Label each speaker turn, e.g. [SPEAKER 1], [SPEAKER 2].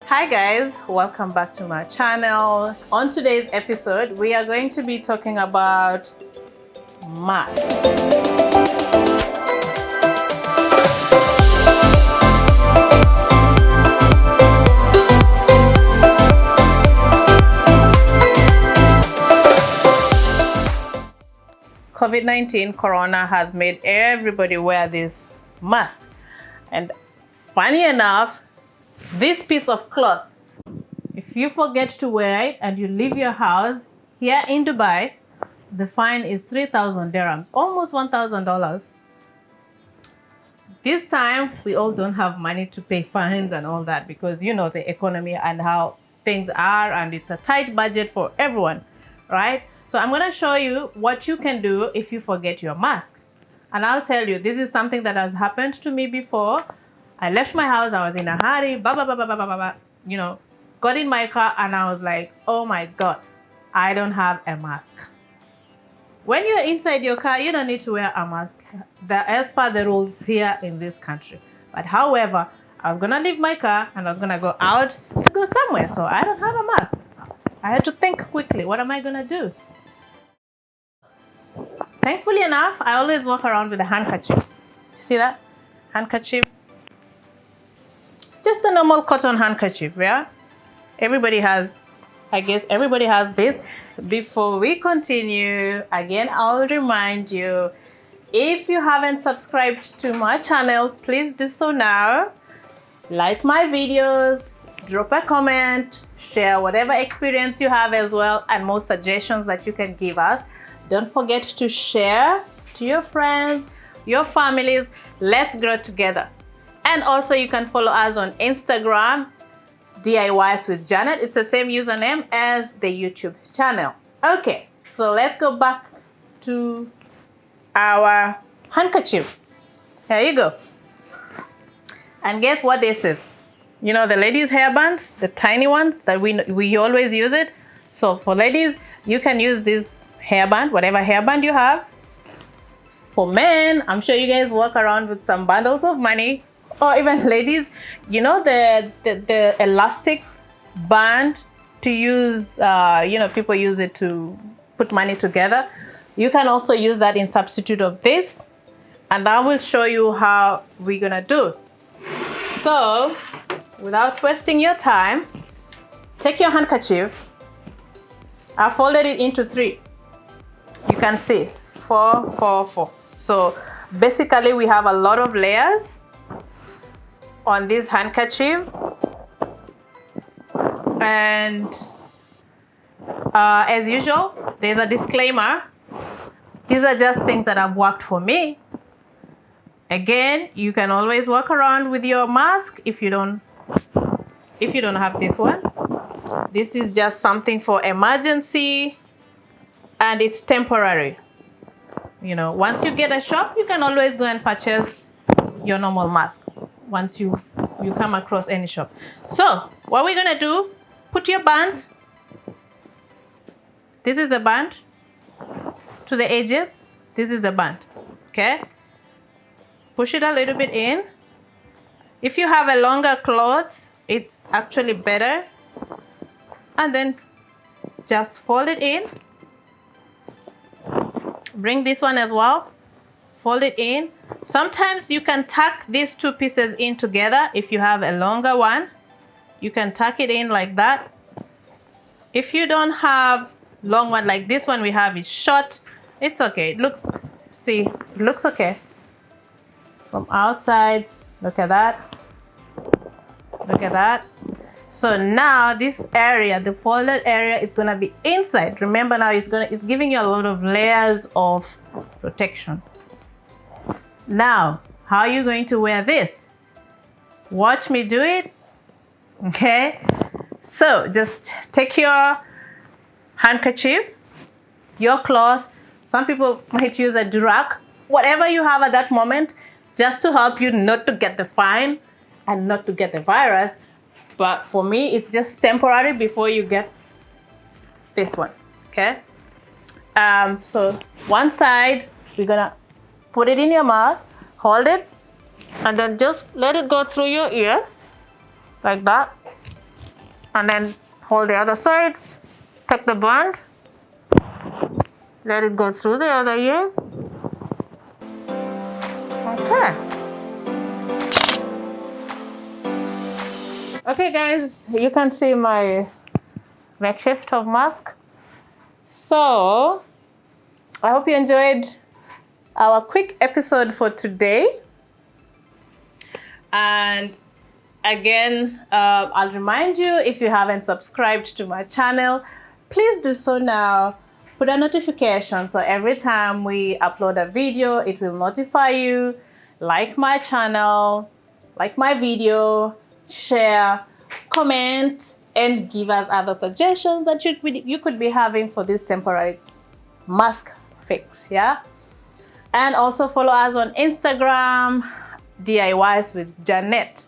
[SPEAKER 1] Hi guys, welcome back to my channel. On today's episode, we are going to be talking about masks. COVID-19 Corona has made everybody wear this mask. And funny enough, this piece of cloth, if you forget to wear it and you leave your house here in Dubai, the fine is 3,000 dirhams, almost $1,000. This time, we all don't have money to pay fines and all that because you know the economy and how things are, and it's a tight budget for everyone, right? So I'm going to show you what you can do if you forget your mask. And I'll tell you, this is something that has happened to me before. I left my house, I was in a hurry, got in my car and I was like, oh my God, I don't have a mask. When you're inside your car, you don't need to wear a mask as per the rules here in this country. But however, I was gonna leave my car and I was gonna go out to go somewhere. So I don't have a mask. I had to think quickly, what am I gonna do? Thankfully enough, I always walk around with a handkerchief. You see that? Handkerchief. It's just a normal cotton handkerchief, yeah? Everybody has this. Before we continue, again, I'll remind you, if you haven't subscribed to my channel, please do so now. Like my videos, drop a comment, share whatever experience you have as well, and more suggestions that you can give us. Don't forget to share to your friends, your families. Let's grow together. And also you can follow us on Instagram, DIYs with Janet. It's the same username as the YouTube channel. Okay, so let's go back to our handkerchief. Here you go. And guess what this is? You know the ladies' hairbands, the tiny ones that we always use it. So for ladies, you can use this hairband, whatever hairband you have. For men, I'm sure you guys walk around with some bundles of money. Or even ladies, you know the elastic band to use, people use it to put money together. You can also use that in substitute of this. And I will show you how we're gonna do. So, without wasting your time, take your handkerchief. I folded it into 3. You can see 4, 4, 4. So basically we have a lot of layers on this handkerchief, and as usual, there's a disclaimer. These are just things that have worked for me. Again, you can always walk around with your mask if you don't have this one. This is just something for emergency, and it's temporary. You know, once you get a shop, you can always go and purchase your normal mask once you come across any shop. So what we're gonna do, put your bands, this is the band to the edges, this is the band, okay? Push it a little bit in. If you have a longer cloth, it's actually better. And then just fold it in. Bring this one as well, fold it in. Sometimes you can tuck these 2 pieces in together. If you have a longer one, you can tuck it in like that. If you don't have long one like this one we have is short, it's okay. It looks okay. From outside, look at that. Look at that. So now this area, the folded area, is gonna be inside. Remember now it's giving you a lot of layers of protection. Now, how are you going to wear this? Watch me do it. Okay. So just take your handkerchief, your cloth. Some people might use a Durag, whatever you have at that moment, just to help you not to get the fine and not to get the virus. But for me, it's just temporary before you get this one, okay? So one side, we're gonna put it in your mouth, hold it, and then just let it go through your ear, like that. and then hold the other side, take the band, let it go through the other ear. Okay. Okay guys, you can see my makeshift of mask. So I hope you enjoyed our quick episode for today. And again, I'll remind you, if you haven't subscribed to my channel, please do so now. Put a notification so every time we upload a video, it will notify you. Like my channel, like my video, share, comment, and give us other suggestions that you could be having for this temporary mask fix, yeah? And also follow us on Instagram, DIYs with Janet.